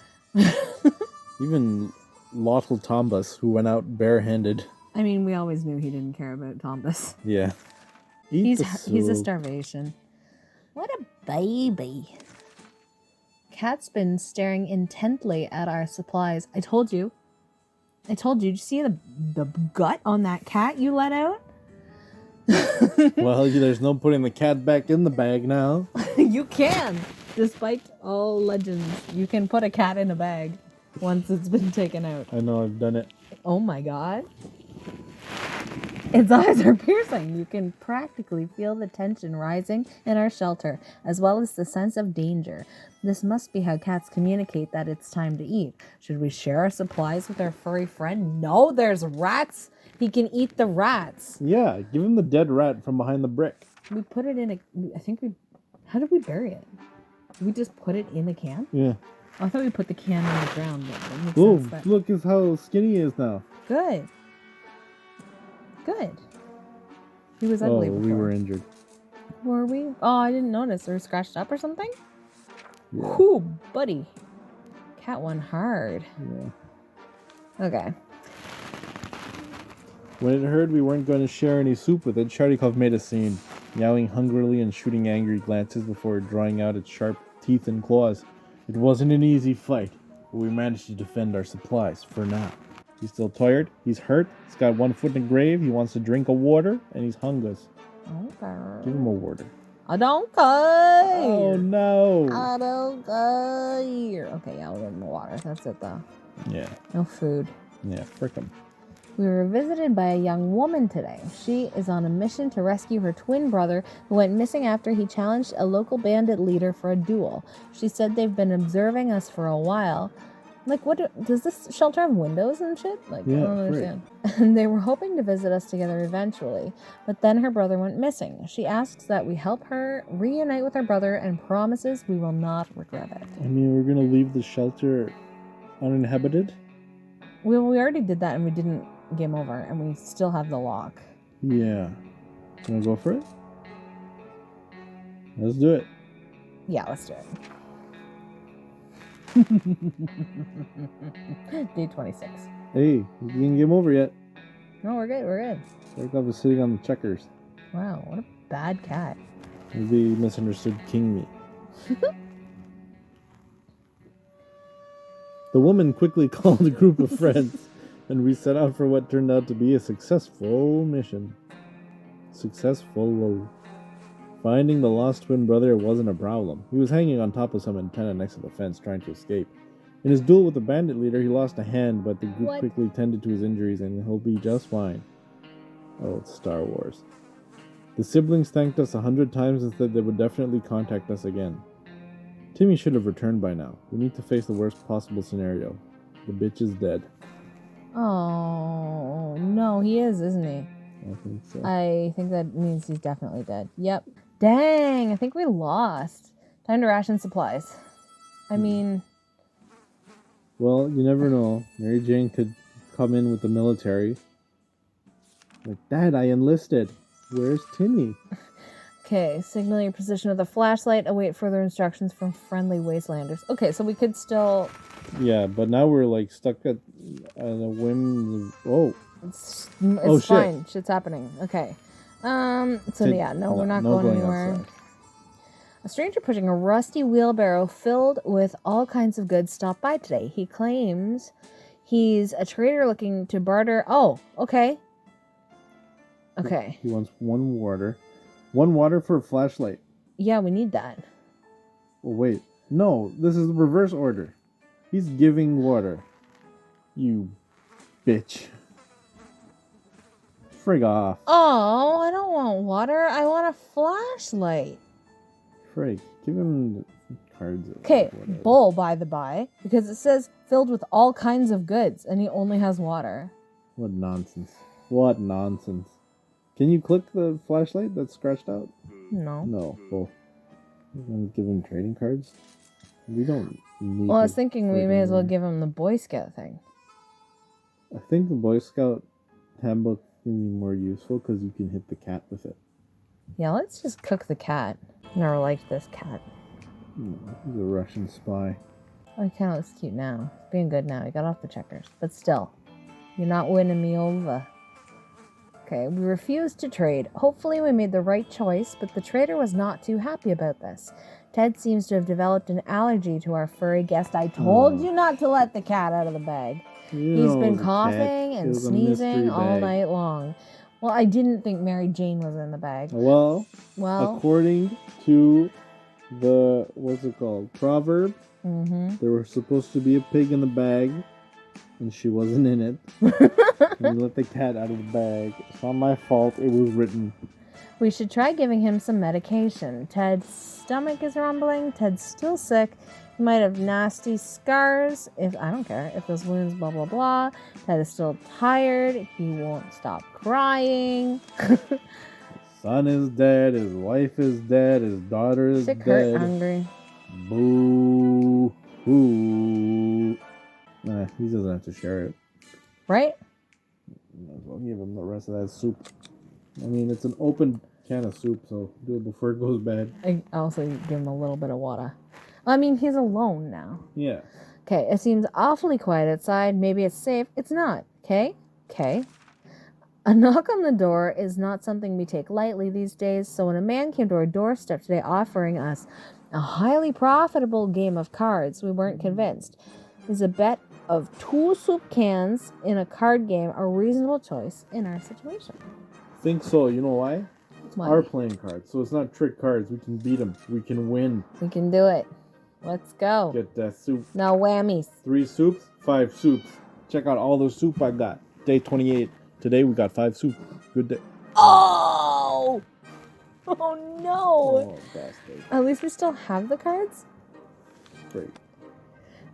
Even Lottle Tombus, who went out barehanded. I mean, we always knew he didn't care about Tombus. Yeah. He's a starvation. What a baby. Cat's been staring intently at our supplies. I told you. Did you see the gut on that cat you let out? Well, there's no putting the cat back in the bag now. You can. Despite all legends, you can put a cat in a bag once it's been taken out. I know, I've done it. Oh my god. Its eyes are piercing. You can practically feel the tension rising in our shelter, as well as the sense of danger. This must be how cats communicate that it's time to eat. Should we share our supplies with our furry friend? No, there's rats. He can eat the rats. Yeah, give him the dead rat from behind the brick. We put it in how did we bury it? Did we just put it in a can? Yeah. I thought we put the can on the ground. But it makes Oh, sense that... look at how skinny he is now. Good. He was ugly before. We were injured. Were we? Oh, I didn't notice. Or scratched up or something? Yeah. Whew, buddy. Cat won hard. Yeah. Okay. When it heard we weren't going to share any soup with it, Sharikov made a scene, meowing hungrily and shooting angry glances before drawing out its sharp teeth and claws. It wasn't an easy fight, but we managed to defend our supplies, for now. He's still tired, he's hurt, he's got one foot in the grave, he wants to drink a water, and he's hungry. Okay. Give him a water. I don't care. Oh no. I don't care. Okay, yeah, I'll give him water. That's it though. Yeah. No food. Yeah, frick him. We were visited by a young woman today. She is on a mission to rescue her twin brother who went missing after he challenged a local bandit leader for a duel. She said they've been observing us for a while. Like, does this shelter have windows and shit? Like, yeah, I don't understand. And they were hoping to visit us together eventually, but then her brother went missing. She asks that we help her reunite with her brother and promises we will not regret it. I mean, we're gonna leave the shelter uninhabited? We already did that and we didn't game over, and we still have the lock. Yeah. Wanna go for it? Let's do it. Yeah, let's do it. Day 26. Hey, you didn't game over yet. No, we're good. Sharikov is sitting on the checkers. Wow, what a bad cat. Maybe he misunderstood King Me. The woman quickly called a group of friends, and we set out for what turned out to be a successful mission. Finding the lost twin brother wasn't a problem. He was hanging on top of some antenna next to the fence trying to escape. In his duel with the bandit leader, he lost a hand, but the group quickly tended to his injuries and he'll be just fine. Oh, it's Star Wars. The siblings thanked us 100 times and said they would definitely contact us again. Timmy should have returned by now. We need to face the worst possible scenario. The bitch is dead. Oh, no, he is, isn't he? I think so. I think that means he's definitely dead. Yep. Dang, I think we lost. Time to ration supplies. I mean... Well, you never know. Mary Jane could come in with the military. Like, Dad, I enlisted. Where's Timmy? Okay, signal your position with a flashlight. Await further instructions from friendly wastelanders. Okay, so we could still... Yeah, but now we're like stuck at a whim. Oh. It's shit. fine. Shit's happening. Okay. So yeah, no, we're not going anywhere. Outside. A stranger pushing a rusty wheelbarrow filled with all kinds of goods stopped by today. He claims he's a trader looking to barter. Oh, okay. Okay. He wants 1 water. 1 water for a flashlight. Yeah, we need that. Oh, wait. No, this is the reverse order. He's giving water. You bitch. Frig off. Oh, I don't want water. I want a flashlight. Frig. Give him the cards. Okay, bull, by the by, because it says filled with all kinds of goods, and he only has water. What nonsense. What nonsense. Can you click the flashlight that's scratched out? No. No. Well, you're going to give him trading cards? We don't need Well, I was thinking we may as well give him the Boy Scout thing. I think the Boy Scout handbook can be more useful because you can hit the cat with it. Yeah, let's just cook the cat. Never liked this cat. He's a Russian spy. Oh, he kind of looks cute now. He's being good now. He got off the checkers. But still, you're not winning me over. Okay, we refused to trade. Hopefully we made the right choice, but the trader was not too happy about this. Ted seems to have developed an allergy to our furry guest. I told you not to let the cat out of the bag. He's been coughing and sneezing all night long. Well, I didn't think Mary Jane was in the bag. Well, according to the, what's it called, proverb, there was supposed to be a pig in the bag, and she wasn't in it. And you let the cat out of the bag. It's not my fault. It was written. We should try giving him some medication. Ted's stomach is rumbling. Ted's still sick. He might have nasty scars. I don't care. If those wounds, blah, blah, blah. Ted is still tired. He won't stop crying. His son is dead. His wife is dead. His daughter is sick, dead. Hurt, hungry. Boo. Hoo. Nah, he doesn't have to share it. Right? Might as well give him the rest of that soup. I mean, it's an open can of soup, so do it before it goes bad. I also give him a little bit of water. I mean, he's alone now. Yeah. Okay, it seems awfully quiet outside. Maybe it's safe. It's not. Okay? Okay. A knock on the door is not something we take lightly these days, so when a man came to our doorstep today offering us a highly profitable game of cards, we weren't convinced. Is a bet of 2 soup cans in a card game a reasonable choice in our situation? Think so. You know why? Why? Our playing cards. So it's not trick cards. We can beat them. We can win. We can do it. Let's go. Get that soup. No whammies. 3 soups, 5 soups. Check out all those soup I got. Day 28. Today we got 5 soup. Good day. Oh! Oh no! Oh, bastard. At least we still have the cards? Great.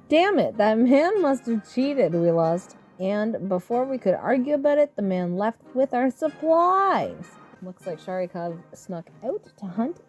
Damn it, that man must have cheated. We lost. And before we could argue about it, the man left with our supplies. Looks like Sharikov snuck out to hunt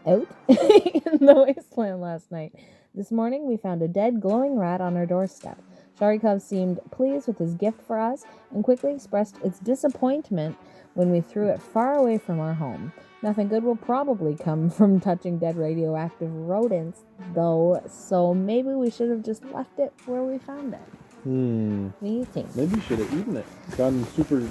in the wasteland last night. This morning, we found a dead, glowing rat on our doorstep. Sharikov seemed pleased with his gift for us and quickly expressed its disappointment when we threw it far away from our home. Nothing good will probably come from touching dead radioactive rodents, though, so maybe we should have just left it where we found it. What do you think? Maybe you should have eaten it. Gotten super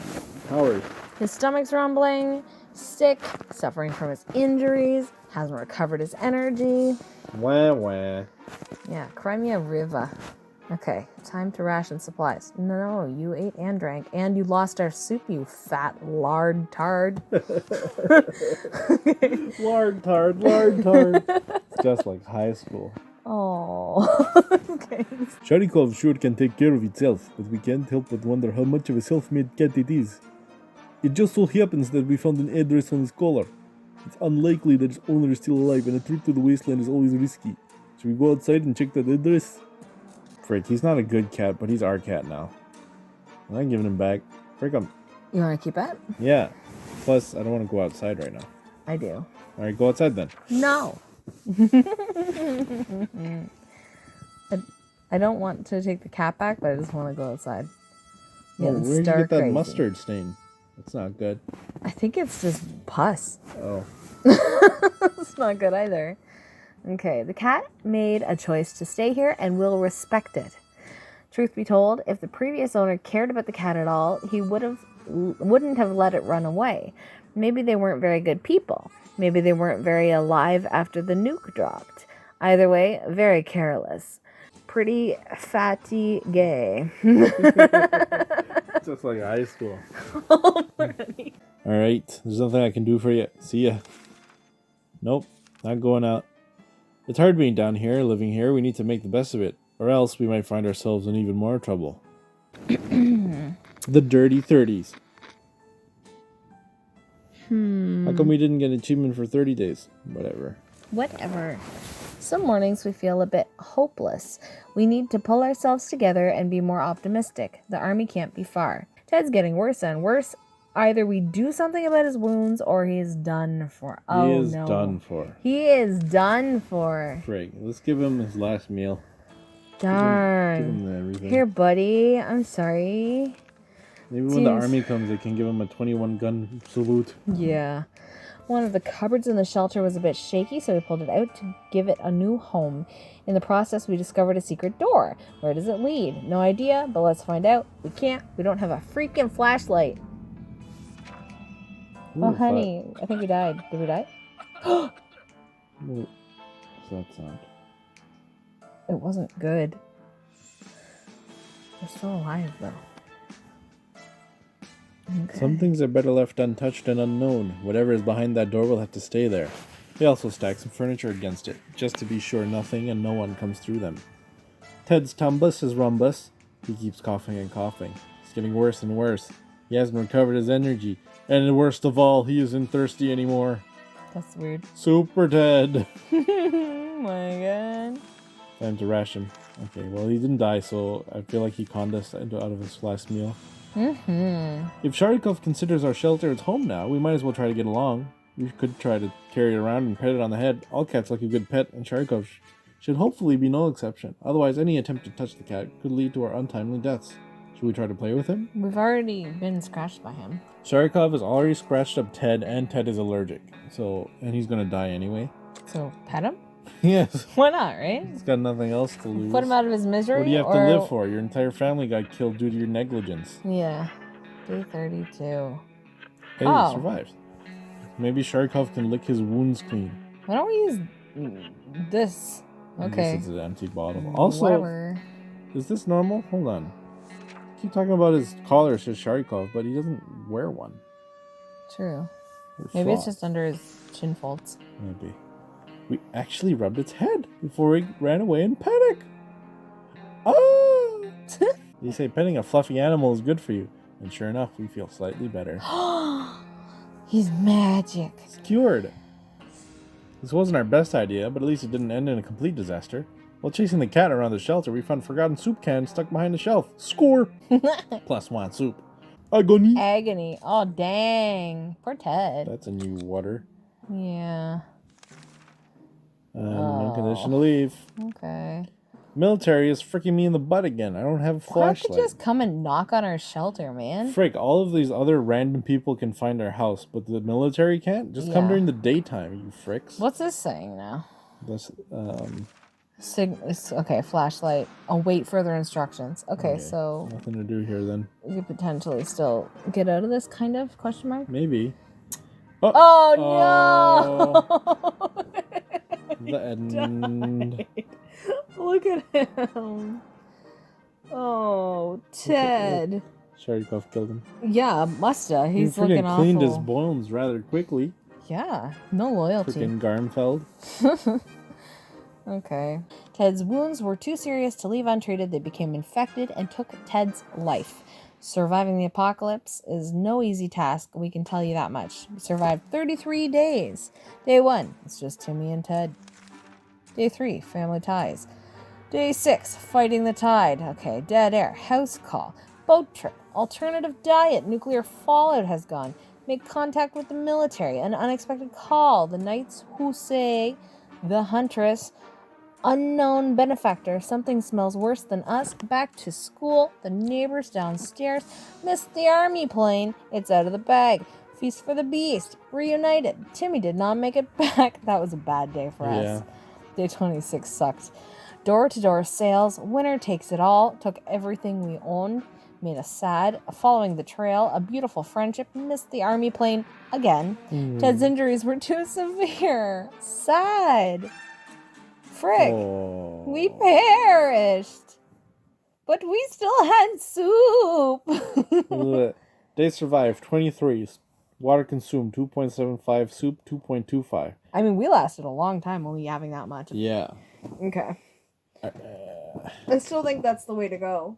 powers. His stomach's rumbling, sick, suffering from his injuries, hasn't recovered his energy. Wah, wah. Yeah, Crimea River. Okay, time to ration supplies. No, you ate and drank, and you lost our soup, you fat lard tard. Lard tard, lard tard. It's just like high school. Oh, okay. Sharikov sure can take care of itself, but we can't help but wonder how much of a self-made cat it is. It just so happens that we found an address on his collar. It's unlikely that its owner is still alive, and a trip to the wasteland is always risky. Should we go outside and check that address? Frick, he's not a good cat, but he's our cat now. I'm giving him back. Frick him. You want to keep it? Yeah. Plus, I don't want to go outside right now. I do. Alright, go outside then. No. I don't want to take the cat back, but I just want to go outside. Oh, where did you get that mustard stain? That's not good. I think it's just pus. Oh. It's not good either. Okay, the cat made a choice to stay here and we'll respect it. Truth be told, if the previous owner cared about the cat at all, he wouldn't have let it run away. Maybe they weren't very good people. Maybe they weren't very alive after the nuke dropped. Either way, very careless. Pretty fatty gay. Just like high school. Oh, Bernie. Alright, there's nothing I can do for you. See ya. Nope, not going out. It's hard being down here, living here. We need to make the best of it, or else we might find ourselves in even more trouble. The dirty 30s. How come we didn't get an achievement for 30 days? Whatever. Some mornings we feel a bit hopeless. We need to pull ourselves together and be more optimistic. The army can't be far. Ted's getting worse and worse. Either we do something about his wounds or he's done for. He is done for. He is done for. Frig, let's give him his last meal. Darn. Give him everything. Here, buddy. I'm sorry. Maybe when the army comes, they can give him a 21-gun salute. Yeah. One of the cupboards in the shelter was a bit shaky, so we pulled it out to give it a new home. In the process, we discovered a secret door. Where does it lead? No idea, but let's find out. We can't. We don't have a freaking flashlight. Ooh, oh, honey. I think we died. Did we die? What's that sound? It wasn't good. We're still alive, though. Okay. Some things are better left untouched and unknown. Whatever is behind that door will have to stay there. They also stack some furniture against it, just to be sure nothing and no one comes through them. Ted's tumbus is rumbus. He keeps coughing and coughing. It's getting worse and worse. He hasn't recovered his energy. And worst of all, he isn't thirsty anymore. That's weird. Super Ted. Oh my god. Time to ration. Okay, well, he didn't die, so I feel like he conned us out of his last meal. If Sharikov considers our shelter its home now, we might as well try to get along. We could try to carry it around and pet it on the head. All cats like a good pet, and Sharikov should hopefully be no exception. Otherwise, any attempt to touch the cat could lead to our untimely deaths. Should we try to play with him? We've already been scratched by him. Sharikov has already scratched up Ted, and Ted is allergic. And he's gonna die anyway. So, pet him? Yes. Why not, right? He's got nothing else to lose. Put him out of his misery? What do you have to live for? Your entire family got killed due to your negligence. Yeah. Day 32. Hey, he survived. Maybe Sharikov can lick his wounds clean. Why don't we use this? Okay. This is an empty bottle. Also, whatever. Is this normal? Hold on. Keep talking about his collar says Sharikov, but he doesn't wear one. True. Maybe it's just under his chin folds. Maybe. We actually rubbed its head before we ran away in panic. Ah! They say petting a fluffy animal is good for you. And sure enough, we feel slightly better. He's magic. It's cured. This wasn't our best idea, but at least it didn't end in a complete disaster. While chasing the cat around the shelter, we found a forgotten soup can stuck behind the shelf. Score! +1 soup. Agony. Agony. Oh, dang. Poor Ted. That's a new water. Yeah. No condition to leave. Okay. Military is freaking me in the butt again. I don't have a flashlight. Why don't you just come and knock on our shelter, man? Frick, all of these other random people can find our house, but the military can't? Just come during the daytime, you fricks. What's this saying now? This, okay, flashlight. Await further instructions. Okay, so... Nothing to do here, then. We could potentially still get out of this, kind of? Question mark? Maybe. Oh no! The end. Look at him. Oh, Ted. Sharikov killed him. Yeah, musta. He's he looking awful. Cleaned his bones rather quickly. Yeah, no loyalty. Freaking Garmfeld. Okay. Ted's wounds were too serious to leave untreated. They became infected and took Ted's life. Surviving the apocalypse is no easy task, we can tell you that much. We survived 33 days. Day 1, it's just Timmy and Ted. Day 3, family ties. Day 6, fighting the tide. Okay, dead air, house call, boat trip, alternative diet, nuclear fallout has gone. Make contact with the military, an unexpected call. The knights who say, the huntress, unknown benefactor, something smells worse than us, back to school, the neighbors downstairs, missed the army plane, it's out of the bag, feast for the beast, reunited, Timmy did not make it back, that was a bad day for us. Day 26 sucked. Door-to-door sales, winner takes it all, took everything we owned, made us sad. Following the trail, a beautiful friendship missed the army plane again. Ted's injuries were too severe. Sad. Frick. Oh. We perished. But we still had soup. Day survived 23. Water consumed 2.75. Soup 2.25. I mean, we lasted a long time only having that much. Yeah. Okay. I still think that's the way to go.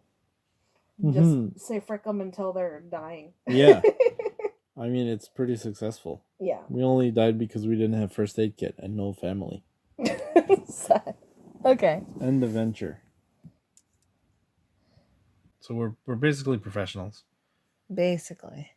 Just say frick them until they're dying. Yeah. I mean, it's pretty successful. Yeah. We only died because we didn't have first aid kit and no family. Sad. Okay. End of venture. So we're basically professionals. Basically.